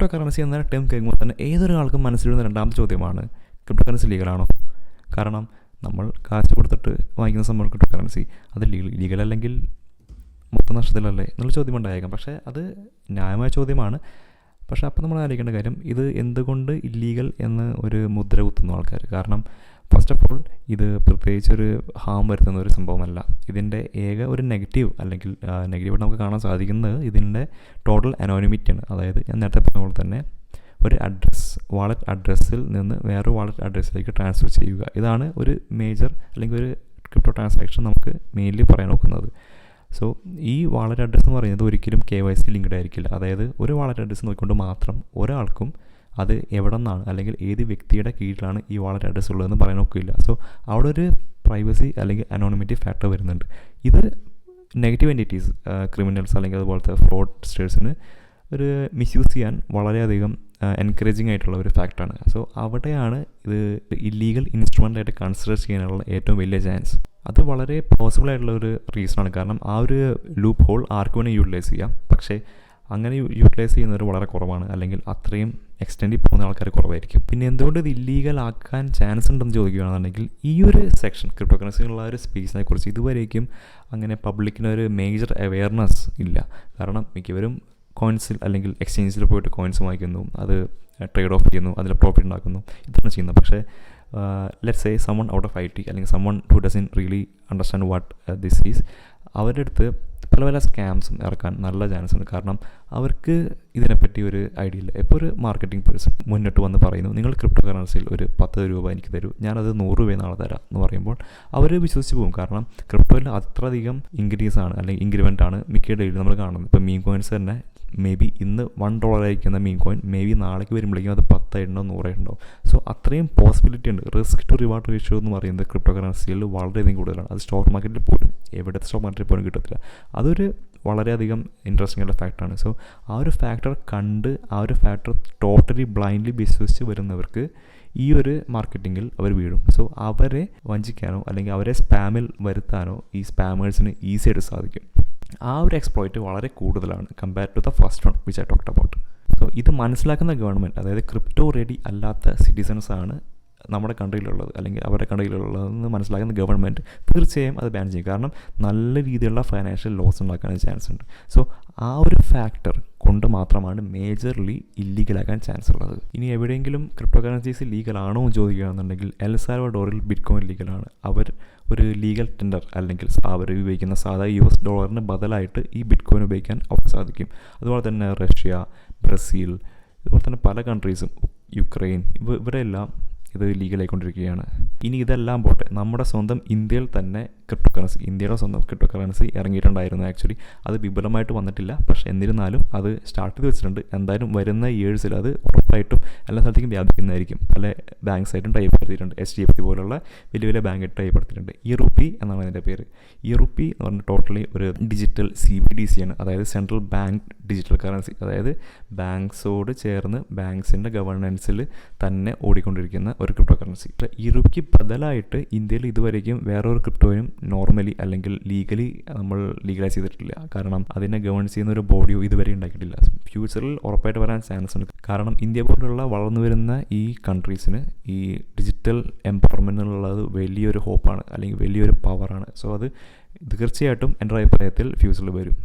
Crypto currency എന്ന term കേൾക്കുമ്പോൾ തന്നെ ഏതൊരാൾക്കും മനസ്സിലിടുന്ന രണ്ടാമത്തെ ചോദ്യമാണ്, ക്രിപ്റ്റോ കറൻസി ലീഗലാണോ? കാരണം നമ്മൾ കാശ് കൊടുത്തിട്ട് വാങ്ങിക്കുന്ന സംഭവം ക്രിപ്റ്റോ കറൻസി, അത് ലീഗൽ അല്ലെങ്കിൽ മൊത്തം നഷ്ടത്തിലല്ലേ എന്നുള്ള ചോദ്യം ഉണ്ടായേക്കാം. പക്ഷേ അത് ന്യായമായ ചോദ്യമാണ്. പക്ഷേ അപ്പോൾ നമ്മൾ ആലോചിക്കേണ്ട കാര്യം, ഇത് എന്തുകൊണ്ട് ഇല്ലീഗൽ എന്ന് ഒരു മുദ്ര കുത്തുന്നു ആൾക്കാർ. കാരണം ഫസ്റ്റ് ഓഫ് ഓൾ ഇത് പ്രത്യേകിച്ചൊരു ഹാം വരുത്തുന്ന ഒരു സംഭവമല്ല. ഇതിൻ്റെ ഏക ഒരു നെഗറ്റീവ് അല്ലെങ്കിൽ നെഗറ്റീവായിട്ട് നമുക്ക് കാണാൻ സാധിക്കുന്നത് ഇതിൻ്റെ ടോട്ടൽ അനോണിമിറ്റിയാണ്. അതായത് ഞാൻ നേരത്തെ പറഞ്ഞ പോലെ തന്നെ ഒരു അഡ്രസ്സ്, വാളറ്റ് അഡ്രസ്സിൽ നിന്ന് വേറൊരു വാളറ്റ് അഡ്രസ്സിലേക്ക് ട്രാൻസ്ഫർ ചെയ്യുക. ഇതാണ് ഒരു മേജർ അല്ലെങ്കിൽ ഒരു ക്രിപ്റ്റോ ട്രാൻസാക്ഷൻ നമുക്ക് മെയിൻലി പറയാൻ നോക്കുന്നത്. സോ ഈ വാളറ്റ് അഡ്രസ്സ് എന്ന് പറയുന്നത് ഒരിക്കലും KYC ലിങ്ക്ഡ് ആയിരിക്കില്ല. അതായത് ഒരു വാളറ്റ് അഡ്രസ്സ് നോക്കിക്കൊണ്ട് മാത്രം ഒരാൾക്കും അത് എവിടെ നിന്നാണ് അല്ലെങ്കിൽ ഏത് വ്യക്തിയുടെ കീഴിലാണ് ഈ വാളറ്റ് അഡ്രസ്സ് ഉള്ളതെന്ന് പറയാൻ നോക്കില്ല. സോ അവിടെ ഒരു പ്രൈവസി അല്ലെങ്കിൽ അനോണിമിറ്റി ഫാക്ടർ വരുന്നുണ്ട്. ഇത് നെഗറ്റീവ് എൻറ്റിറ്റീസ്, ക്രിമിനൽസ് അല്ലെങ്കിൽ അതുപോലത്തെ ഫ്രോഡ്സ്റ്റേഴ്സിന് ഒരു മിസ്യൂസ് ചെയ്യാൻ വളരെയധികം എൻകറേജിങ് ആയിട്ടുള്ള ഒരു ഫാക്ടറാണ്. സോ അവിടെയാണ് ഇത് ഇല്ലീഗൽ ഇൻസ്ട്രുമെൻ്റായിട്ട് കൺസിഡർ ചെയ്യാനുള്ള ഏറ്റവും വലിയ ചാൻസ്. അത് വളരെ പോസിബിൾ ആയിട്ടുള്ള ഒരു റീസണാണ്. കാരണം ആ ഒരു ലൂപ്പ് ഹോൾ ആർക്ക് വേണേൽ യൂട്ടിലൈസ് ചെയ്യാം. പക്ഷേ അങ്ങനെ യൂട്ടിലൈസ് ചെയ്യുന്നവർ വളരെ കുറവാണ്, അല്ലെങ്കിൽ അത്രയും എക്സ്റ്റെൻഡിൽ പോകുന്ന ആൾക്കാർ കുറവായിരിക്കും. പിന്നെ എന്തുകൊണ്ട് ഇത് ഇല്ലീഗൽ ആക്കാൻ ചാൻസ് ഉണ്ടെന്ന് ചോദിക്കുകയാണെന്നുണ്ടെങ്കിൽ, ഈ ഒരു സെക്ഷൻ ക്രിപ്റ്റോ കറൻസിയുള്ള ഒരു സ്പേസിനെ കുറിച്ച് ഇതുവരേക്കും അങ്ങനെ പബ്ലിക്കിനൊരു മേജർ അവെയർനെസ് ഇല്ല. കാരണം മിക്കവരും കോയിൻസിൽ അല്ലെങ്കിൽ എക്സ്ചേഞ്ചിൽ പോയിട്ട് കോയിൻസ് വാങ്ങിക്കുന്നു, അത് ട്രേഡ് ഓഫ് ചെയ്യുന്നു, അതിൽ പ്രോഫിറ്റ് ഉണ്ടാക്കുന്നു, ഇതാണ് ചെയ്യുന്നത്. പക്ഷേ let's say someone out of IT അല്ലെങ്കിൽ someone who doesn't really understand what this is, അവരുടെ അടുത്ത് പല പല സ്കാംസും ഇറക്കാൻ നല്ല ചാൻസ് ഉണ്ട്. കാരണം അവർക്ക് ഇതിനെപ്പറ്റി ഒരു ഐഡിയ ഇല്ല. ഇപ്പോൾ ഒരു മാർക്കറ്റിംഗ് പേഴ്സൺ മുന്നിട്ട് വന്ന് പറയുന്നു, നിങ്ങൾ ക്രിപ്റ്റോ കറൻസിയിൽ ഒരു 10 രൂപ എനിക്ക് തരൂ, ഞാനത് 100 രൂപ നാളെ തരാം എന്ന് പറയുമ്പോൾ അവർ വിശ്വസിച്ച് പോകും. കാരണം ക്രിപ്റ്റോയിൽ അത്രയധികം ഇൻക്രീസ് ആണ് അല്ലെങ്കിൽ ഇൻക്രിമെൻ്റ് ആണ് മിക്ക ഡെയിലി നമ്മൾ കാണുന്നത്. ഇപ്പോൾ മീൻ കോയിൻസ് തന്നെ മേ ബി ഇന്ന് $1 ആയിരിക്കുന്ന മീൻ കോയിൻ മേ ബി നാളേക്ക് വരുമ്പോഴേക്കും അത് 10 ഉണ്ടാവും, 100 ഉണ്ടാവും. സോ അത്രയും പോസിബിലിറ്റി ഉണ്ട്. റിസ്ക് ടു റിവാർഡ് റേഷ്യോ എന്ന് പറയുന്നത് ക്രിപ്റ്റോ കറൻസിയിൽ വളരെയധികം കൂടുതലാണ്. അത് സ്റ്റോക്ക് മാർക്കറ്റിൽ പോലും, എവിടുത്തെ സ്റ്റോക്ക് മാർക്കറ്റിൽ പോലും കിട്ടത്തില്ല. അതൊരു വളരെയധികം ഇൻട്രസ്റ്റിംഗ് ആയിട്ടുള്ള ഫാക്ടറാണ്. സോ ആ ഒരു ഫാക്ടർ കണ്ട് ആ ഒരു ഫാക്ടർ ടോട്ടലി ബ്ലൈൻഡ്ലി വിശ്വസിച്ച് വരുന്നവർക്ക് ഈ ഒരു മാർക്കറ്റിങ്ങിൽ അവർ വീഴും. സോ അവരെ വഞ്ചിക്കാനോ അല്ലെങ്കിൽ അവരെ സ്പാമിൽ വരുത്താനോ ഈ സ്പാമേഴ്സിന് ഈസി ആയിട്ട് സാധിക്കും. ആ ഒരു എക്സ്പ്ലോയിറ്റ് വളരെ കൂടുതലാണ് compared to the first one which I talked about. So ഇത് മനസ്സിലാക്കുന്ന ഗവൺമെൻറ്, അതായത് ക്രിപ്റ്റോ റെഡി അല്ലാത്ത സിറ്റിസൺസാണ് നമ്മുടെ കൺട്രിയിലുള്ളത് അല്ലെങ്കിൽ അവരുടെ കൺട്രിയിലുള്ളതെന്ന് മനസ്സിലാക്കുന്ന ഗവൺമെൻറ് തീർച്ചയായും അത് ബാൻ ചെയ്യും. കാരണം നല്ല രീതിയിലുള്ള ഫൈനാൻഷ്യൽ ലോസ് ഉണ്ടാക്കാൻ ചാൻസ് ഉണ്ട്. സോ ആ ഒരു ഫാക്ടർ കൊണ്ട് മാത്രമാണ് മേജർലി ഇല്ലീഗലാക്കാൻ ചാൻസ് ഉള്ളത്. ഇനി എവിടെയെങ്കിലും ക്രിപ്റ്റോ കറൻസീസ് ലീഗലാണോ എന്ന് ചോദിക്കുകയാണെന്നുണ്ടെങ്കിൽ എൽ സാൽവഡോറിൽ ബിറ്റ്കോയിൻ ലീഗലാണ്. അവർ ഒരു ലീഗൽ ടെൻഡർ അല്ലെങ്കിൽ അവർ ഉപയോഗിക്കുന്ന സാധാ US ഡോളറിന് ബദലായിട്ട് ഈ ബിറ്റ്കോയിൻ ഉപയോഗിക്കാൻ അവർക്ക് സാധിക്കും. അതുപോലെ തന്നെ റഷ്യ, ബ്രസീൽ, അതുപോലെ തന്നെ പല കൺട്രീസും, യുക്രൈൻ, ഇവരെല്ലാം ഇത് ലീഗലായിക്കൊണ്ടിരിക്കുകയാണ്. ഇനി ഇതെല്ലാം പോട്ടെ, നമ്മുടെ സ്വന്തം ഇന്ത്യയിൽ തന്നെ ക്രിപ്റ്റോ കറൻസി, ഇന്ത്യയുടെ സ്വന്തം ക്രിപ്റ്റോ കറൻസി ഇറങ്ങിയിട്ടുണ്ടായിരുന്നു. ആക്ച്വലി അത് വിപുലമായിട്ട് വന്നിട്ടില്ല, പക്ഷേ എന്നിരുന്നാലും അത് സ്റ്റാർട്ട് ചെയ്ത് വെച്ചിട്ടുണ്ട്. എന്തായാലും വരുന്ന ഇയേഴ്സിൽ അത് ഉറപ്പായിട്ടും എല്ലാ സ്ഥലത്തേക്കും വ്യാപിക്കുന്നതായിരിക്കും. പല ബാങ്ക്സായിട്ടും ടൈപ്പ് എടുത്തിട്ടുണ്ട്. HDFC പോലുള്ള വലിയ വലിയ ബാങ്കായിട്ട് ടൈപ്പ് എടുത്തിട്ടുണ്ട്. ഇറുപ്പി എന്നാണ് അതിൻ്റെ പേര്. ഇറുപ്പി എന്ന് പറഞ്ഞാൽ ടോട്ടലി ഒരു ഡിജിറ്റൽ CBDC ആണ്. അതായത് സെൻട്രൽ ബാങ്ക് ഡിജിറ്റൽ കറൻസി. അതായത് ബാങ്ക്സോട് ചേർന്ന് ബാങ്ക്സിൻ്റെ ഗവർണൻസിൽ തന്നെ ഓടിക്കൊണ്ടിരിക്കുന്ന ഒരു ക്രിപ്റ്റോ കറൻസി. ഇറുപ്പിക്ക് ബദലായിട്ട് ഇന്ത്യയിൽ ഇതുവരേക്കും വേറൊരു ക്രിപ്റ്റോയും നോർമലി അല്ലെങ്കിൽ ലീഗലി നമ്മൾ ലീഗലൈസ് ചെയ്തിട്ടില്ല. കാരണം അതിനെ ഗവേൺ ചെയ്യുന്ന ഒരു ബോഡിയോ ഇതുവരെ ഉണ്ടാക്കിയിട്ടില്ല. ഫ്യൂച്ചറിൽ ഉറപ്പായിട്ട് വരാൻ ചാൻസ് ഉണ്ട്. കാരണം ഇന്ത്യ പോലുള്ള വളർന്നു വരുന്ന ഈ കൺട്രീസിന് ഈ ഡിജിറ്റൽ എംപവർമെൻറ്റിനുള്ളത് വലിയൊരു ഹോപ്പാണ് അല്ലെങ്കിൽ വലിയൊരു പവറാണ്. സോ അത് തീർച്ചയായിട്ടും എൻ്റെ അഭിപ്രായത്തിൽ ഫ്യൂച്ചറിൽ വരും.